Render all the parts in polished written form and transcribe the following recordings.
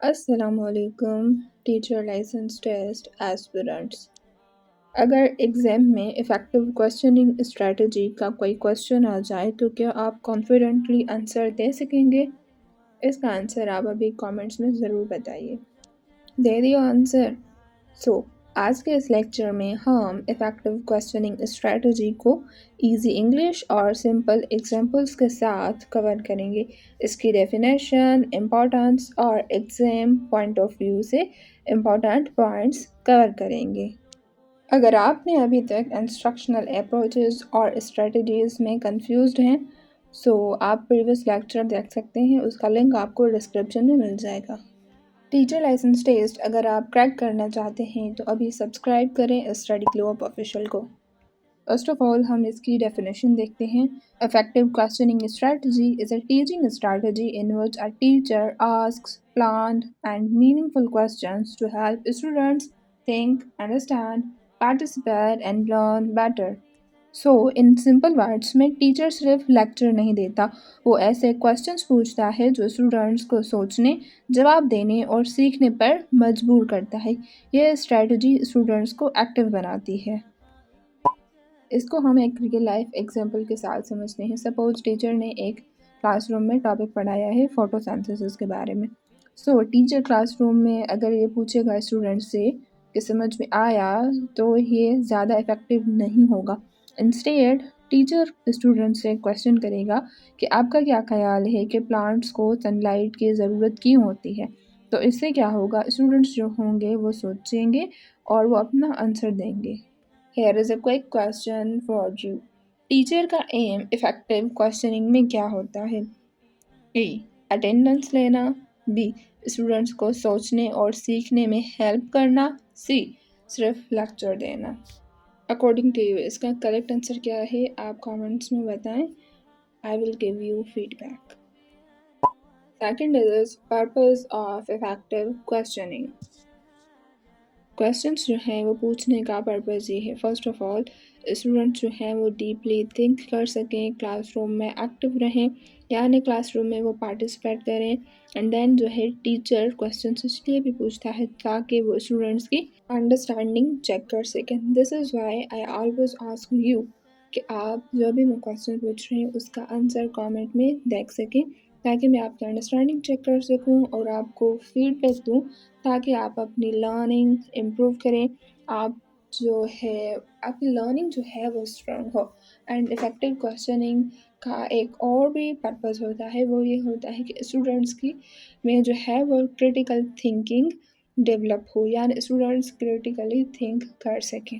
अस्सलामुअलैकुम teacher licence test aspirants. अगर exam में इफ़ेक्टिव क्वेश्चनिंग स्ट्रेटजी का कोई क्वेश्चन आ जाए तो क्या आप कॉन्फिडेंटली आंसर दे सकेंगे? इसका आंसर आप अभी कमेंट्स में ज़रूर बताइए। दे दिया आंसर। सो आज के इस लेक्चर में हम इफ़ेक्टिव क्वेश्चनिंग स्ट्रेटजी को इजी इंग्लिश और सिंपल एग्जांपल्स के साथ कवर करेंगे। इसकी डेफिनेशन, इम्पोर्टेंस और एग्ज़ाम पॉइंट ऑफ व्यू से इम्पोर्टेंट पॉइंट्स कवर करेंगे। अगर आपने अभी तक इंस्ट्रक्शनल अप्रोचेस और स्ट्रेटजीज़ में कंफ्यूज्ड हैं, सो आप प्रीवियस लेक्चर देख सकते हैं, उसका लिंक आपको डिस्क्रिप्शन में मिल जाएगा। टीचर लाइसेंस टेस्ट अगर आप क्रैक करना चाहते हैं तो अभी सब्सक्राइब करें स्टडी ग्लोब ऑफिशियल को। फर्स्ट ऑफ ऑल हम इसकी डेफिनेशन देखते हैं। Effective questioning strategy is a teaching strategy in which a teacher asks planned and meaningful questions to help students think, understand, participate and learn better. So in simple words में teacher सिर्फ lecture नहीं देता, वो ऐसे questions पूछता है जो students को सोचने, जवाब देने और सीखने पर मजबूर करता है। यह स्ट्रेटजी स्टूडेंट्स को एक्टिव बनाती है। इसको हम एक रियल लाइफ एग्जांपल के साथ समझते हैं। सपोज टीचर ने एक क्लासरूम में टॉपिक पढ़ाया है फोटोसिंथेसिस के बारे में। सो टीचर क्लासरूम में अगर ये पूछेगा स्टूडेंट से कि समझ में आया, तो ये ज़्यादा इफ़ेक्टिव नहीं होगा। इंस्टेड टीचर स्टूडेंट से क्वेश्चन करेगा कि आपका क्या ख्याल है कि प्लांट्स को सनलाइट की ज़रूरत क्यों होती है। तो इससे क्या होगा, स्टूडेंट्स जो होंगे वो सोचेंगे और वो अपना आंसर देंगे। Here is a quick question for you. Teacher का एम इफेक्टिव क्वेश्चनिंग में क्या होता है? ए. अटेंडेंस लेना। बी. स्टूडेंट्स को सोचने और सीखने में हेल्प करना। सी. सिर्फ लेक्चर देना। अकॉर्डिंग टू यू इसका करेक्ट आंसर क्या है, आप कमेंट्स में बताएं। I will give you feedback. Second is purpose of effective questioning. Questions जो हैं वो पूछने का पर्पज़ ये है, फर्स्ट ऑफ ऑल स्टूडेंट्स जो हैं वो डीपली थिंक कर सकें, क्लासरूम में एक्टिव रहें, यानी क्लासरूम में वो पार्टिसिपेट करें। एंड देन जो है टीचर क्वेश्चंस इसलिए भी पूछता है ताकि वो स्टूडेंट्स की अंडरस्टैंडिंग चेक कर सकें। This is why I always ask you कि आप जो भी मैं क्वेश्चन पूछ रहे हैं उसका आंसर कमेंट में देख सकें, ताकि मैं आपकी अंडरस्टैंडिंग चेक कर सकूं और आपको फीडबैक दूं, ताकि आप अपनी लर्निंग इम्प्रूव करें। आप जो है आपकी लर्निंग जो है वो स्ट्रॉन्ग हो। एंड इफ़ेक्टिव क्वेश्चनिंग का एक और भी पर्पज़ होता है, वो ये होता है कि स्टूडेंट्स की में जो है वो क्रिटिकल थिंकिंग डेवलप हो, यानी स्टूडेंट्स क्रिटिकली थिंक कर सकें।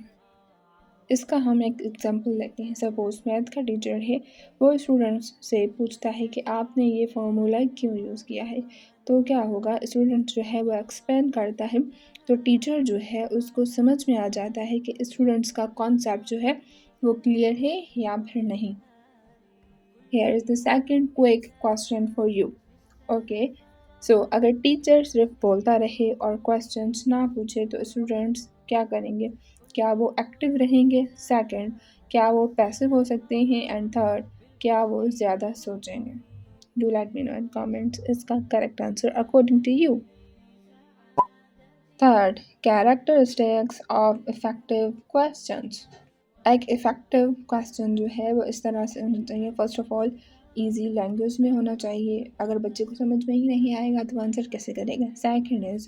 इसका हम एक एग्जांपल लेते हैं। सपोज मैथ का टीचर है, वो स्टूडेंट्स से पूछता है कि आपने ये फार्मूला क्यों यूज़ किया है। तो क्या होगा, स्टूडेंट जो है वो एक्सप्लेन करता है, तो टीचर जो है उसको समझ में आ जाता है कि स्टूडेंट्स का कॉन्सेप्ट जो है वो क्लियर है या फिर नहीं। Here is the second quick question for you. Okay, so अगर टीचर सिर्फ बोलता रहे और क्वेश्चंस ना पूछे तो स्टूडेंट्स क्या करेंगे? क्या वो एक्टिव रहेंगे? सेकंड, क्या वो पैसिव हो सकते हैं? एंड थर्ड, क्या वो ज़्यादा सोचेंगे? Do let me know in comments इसका correct answer according to you. Third, characteristics of effective questions. एक इफ़ेक्टिव क्वेश्चन जो है वो इस तरह से होना चाहिए, first of all easy language में होना चाहिए। अगर बच्चे को समझ में ही नहीं आएगा तो आंसर कैसे करेगा। सेकंड इज़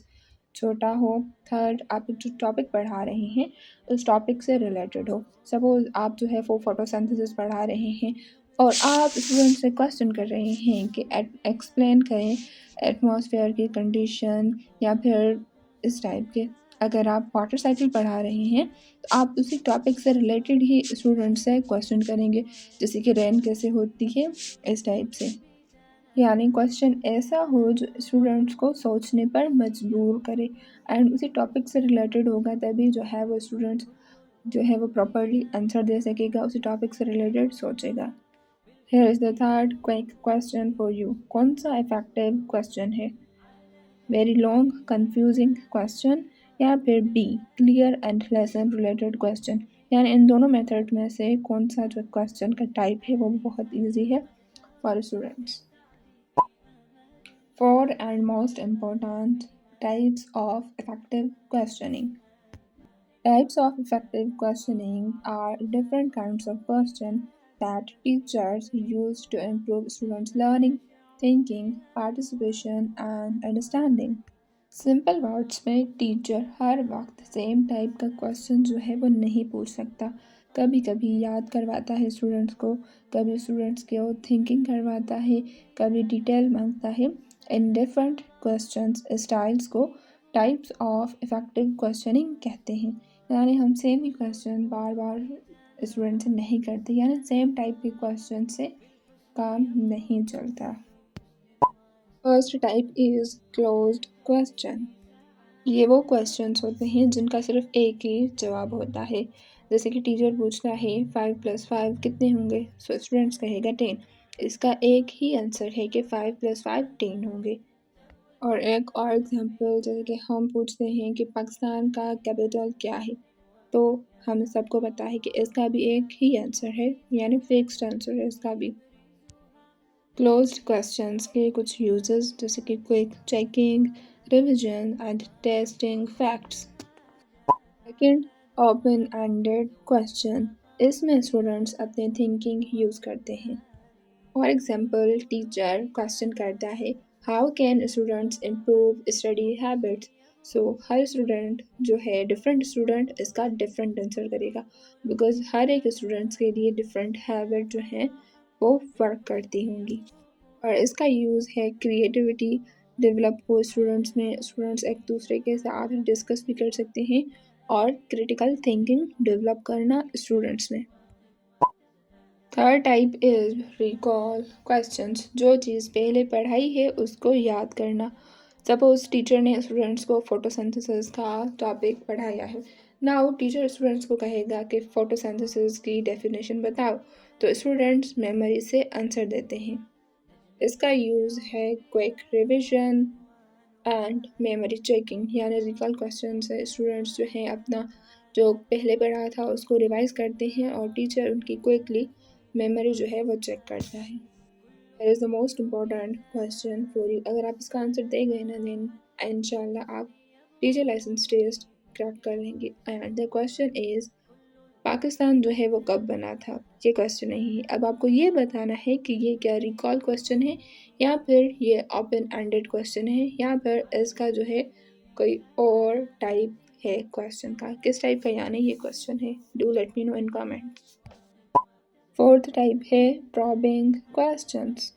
छोटा हो। थर्ड, आप जो टॉपिक पढ़ा रहे हैं उस टॉपिक से रिलेटेड हो। सपोज़ आप जो है वो फोटोसिंथेसिस पढ़ा रहे हैं और आप स्टूडेंट से क्वेश्चन कर रहे हैं कि एक्सप्लेन करें एटमॉस्फेयर की कंडीशन या फिर इस टाइप के। अगर आप वाटर साइकिल पढ़ा रहे हैं तो आप उसी टॉपिक से रिलेटेड ही स्टूडेंट से क्वेश्चन करेंगे, जैसे कि रेन कैसे होती है, इस टाइप से। यानी क्वेश्चन ऐसा हो जो स्टूडेंट्स को सोचने पर मजबूर करे एंड उसी टॉपिक से रिलेटेड होगा, तभी जो है वो स्टूडेंट्स जो है वो प्रॉपरली आंसर दे सकेगा, उसी टॉपिक से रिलेटेड सोचेगा। Here is the third quick question for you. कौन सा इफेक्टिव क्वेश्चन है? वेरी लॉन्ग कंफ्यूजिंग क्वेश्चन या फिर B clear and lesson related question. यानी इन दोनों मेथड में से कौन सा जो क्वेश्चन का टाइप है वो बहुत इजी है for students. Four and most important types of effective questioning. Types of effective questioning are different kinds of questions that teachers use to improve students' learning, thinking, participation, and understanding. Simple words में teacher हर वक्त same type का question जो है वो नहीं पूछ सकता। कभी कभी याद करवाता है स्टूडेंट्स को, कभी स्टूडेंट्स को थिंकिंग करवाता है, कभी डिटेल मांगता है। इन डिफरेंट क्वेश्चंस स्टाइल्स को टाइप्स ऑफ इफेक्टिव क्वेश्चनिंग कहते हैं। यानी हम सेम ही क्वेश्चन बार बार स्टूडेंट से नहीं करते, यानी सेम टाइप के क्वेश्चन से काम नहीं चलता। First type is closed question. ये वो क्वेश्चंस होते हैं जिनका सिर्फ एक ही जवाब होता है। जैसे कि टीचर पूछता है 5 + 5 कितने होंगे, सो स्टूडेंट्स कहेगा 10। इसका एक ही आंसर है कि 5 + 5 10 होंगे। और एक और एग्जांपल, जैसे कि हम पूछते हैं कि पाकिस्तान का कैपिटल क्या है, तो हम सबको पता है कि इसका भी एक ही आंसर है, यानी फिक्स्ड आंसर है इसका भी। क्लोज्ड क्वेश्चंस के कुछ यूजेस, जैसे कि quick checking, revision and testing facts. Second, open ended question. इसमें स्टूडेंट्स अपने थिंकिंग यूज करते हैं। फॉर एग्जाम्पल, टीचर क्वेश्चन करता है how can students improve study habits. So her student जो है, डिफरेंट स्टूडेंट इसका डिफरेंट आंसर करेगा, बिकॉज हर एक स्टूडेंट्स के लिए डिफरेंट हैबिट जो है वो वर्क करती होंगी। और इसका यूज़ है क्रिएटिविटी डेवलप हो स्टूडेंट्स में। स्टूडेंट्स एक दूसरे के साथ डिस्कस भी कर सकते हैं और क्रिटिकल थिंकिंग डेवलप करना स्टूडेंट्स में। Third type is recall questions. जो चीज़ पहले पढ़ाई है उसको याद करना। सपोज टीचर ने स्टूडेंट्स को फोटोसिंथेसिस का टॉपिक पढ़ाया है। नाउ टीचर स्टूडेंट्स को कहेगा कि फोटोसिंथेसिस की डेफिनेशन बताओ, तो स्टूडेंट्स मेमोरी से आंसर देते हैं। इसका यूज़ है quick revision and memory checking, यानी रिकॉल क्वेश्चन से स्टूडेंट्स जो हैं अपना जो पहले पढ़ा था उसको रिवाइज करते हैं और टीचर उनकी क्विकली मेमोरी जो है वो चेक करता है। That is the most important question for you. अगर आप इसका आंसर दे गए ना, देन इंशाल्लाह आप टीचर लाइसेंस टेस्ट क्रैक कर लेंगे। And the question is Pakistan जो है वो कब बना था, ये क्वेश्चन नहीं है। अब आपको ये बताना है कि ये क्या रिकॉल क्वेश्चन है, या फिर ये ओपन एंडेड क्वेश्चन है, या फिर इसका जो है कोई और टाइप है क्वेश्चन का, किस टाइप का यानी ये क्वेश्चन है। Do let me know in comment. Fourth type है प्रॉबिंग क्वेश्चंस।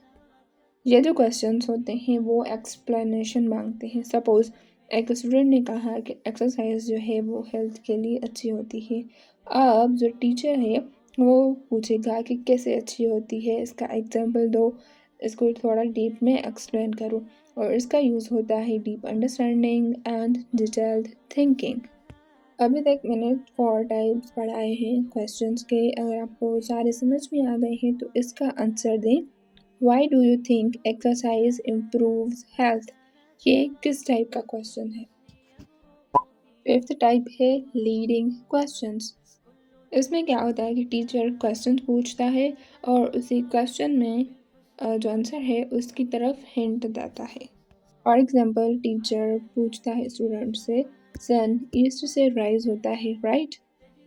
ये जो क्वेश्चंस होते हैं वो एक्सप्लेनेशन मांगते हैं। सपोज एक स्टूडेंट ने कहा कि एक्सरसाइज जो है वो हेल्थ के लिए अच्छी होती है। अब जो टीचर है वो पूछेगा कि कैसे अच्छी होती है, इसका एग्जांपल दो, इसको थोड़ा डीप में एक्सप्लेन करो। और इसका यूज़ होता है deep understanding and detailed thinking. अभी तक मैंने 4 टाइप्स पढ़ाए हैं क्वेश्चंस के। अगर आपको सारे समझ में आ गए हैं तो इसका आंसर दें। Why do you think exercise improves health, ये किस टाइप का क्वेश्चन है। फिफ्थ टाइप है लीडिंग क्वेश्चंस। इसमें क्या होता है कि टीचर क्वेश्चन पूछता है और उसी क्वेश्चन में जो आंसर है उसकी तरफ हिंट देता है। फॉर एग्जाम्पल, टीचर पूछता है स्टूडेंट से सन ईस्ट से राइज होता है, राइट।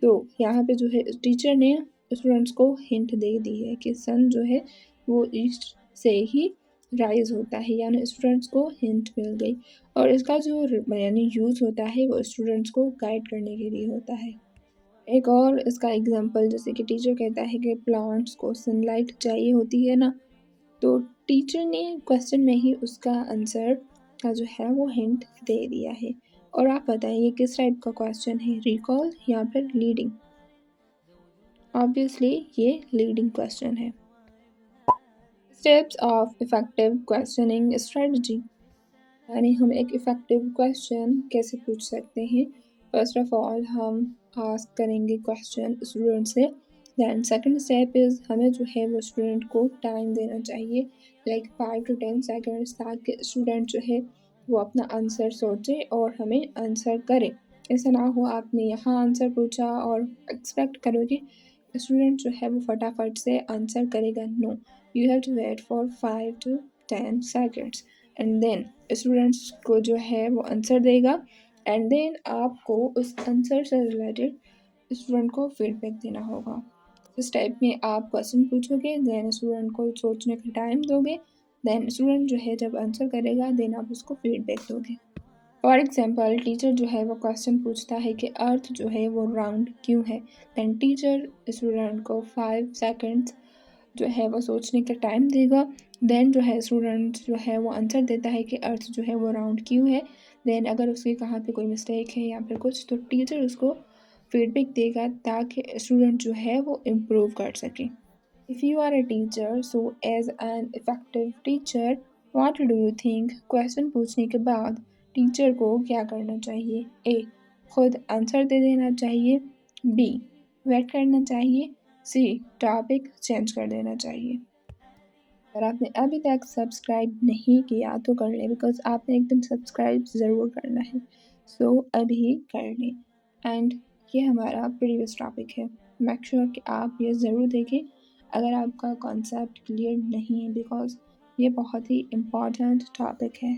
तो यहाँ पे जो है टीचर ने स्टूडेंट्स को हिंट दे दी है कि सन जो है वो ईस्ट से ही राइज होता है, यानी स्टूडेंट्स को हिंट मिल गई। और इसका जो यानी यूज़ होता है वो स्टूडेंट्स को गाइड करने के लिए होता है। एक और इसका एग्जांपल, जैसे कि टीचर कहता है कि प्लांट्स को सनलाइट चाहिए होती है ना, तो टीचर ने क्वेश्चन में ही उसका आंसर का जो है वो हिंट दे दिया है। और आप बताइए ये किस टाइप का क्वेश्चन है, रिकॉल या फिर लीडिंग। ऑब्वियसली ये लीडिंग क्वेश्चन है। Steps of effective questioning strategy, यानी हम एक इफेक्टिव क्वेश्चन कैसे पूछ सकते हैं। फर्स्ट ऑफ ऑल हम आस्क करेंगे क्वेश्चन स्टूडेंट से। दैन सेकंड स्टेप इज़ हमें जो है वो स्टूडेंट को टाइम देना चाहिए, लाइक 5 to 10 सेकेंड्स, ताकि स्टूडेंट जो है वो अपना आंसर सोचे और हमें आंसर करे। ऐसा ना हो आपने यहाँ आंसर पूछा और एक्सपेक्ट करो कि स्टूडेंट जो है वो फटाफट से आंसर करेगा। No, you have to wait for 5 to 10 seconds and then students को जो है वो आंसर देगा एंड देन आपको उस आंसर से रिलेटेड स्टूडेंट को फीडबैक देना होगा। इस टाइप में आप क्वेश्चन पूछोगे, देन स्टूडेंट को सोचने का टाइम दोगे, देन स्टूडेंट जो है जब आंसर करेगा देन आप उसको फीडबैक दोगे। फॉर एग्जाम्पल टीचर जो है वो क्वेश्चन पूछता है कि अर्थ जो है वो राउंड क्यों है, देन टीचर स्टूडेंट को 5 सेकेंड्स जो है वो सोचने का टाइम देगा, देन जो है स्टूडेंट जो है वो आंसर देता है कि अर्थ जो है वो राउंड क्यों है, देन अगर उसके कहाँ पे कोई मिस्टेक है या फिर कुछ तो टीचर उसको फीडबैक देगा ताकि स्टूडेंट जो है वो इम्प्रूव कर सके। If you are a teacher, so as an effective teacher, what do you think? Question पूछने के बाद टीचर को क्या करना चाहिए? ए. खुद आंसर दे देना चाहिए। बी. वेट करना चाहिए। सी. टॉपिक चेंज कर देना चाहिए। अगर आपने अभी तक सब्सक्राइब नहीं किया तो कर लें, बिकॉज आपने एकदम सब्सक्राइब ज़रूर करना है। सो अभी कर लें। एंड ये हमारा प्रीवियस टॉपिक है। मेक श्योर कि आप ये ज़रूर देखें अगर आपका कॉन्सेप्ट क्लियर नहीं है, बिकॉज ये बहुत ही इम्पॉर्टेंट टॉपिक है।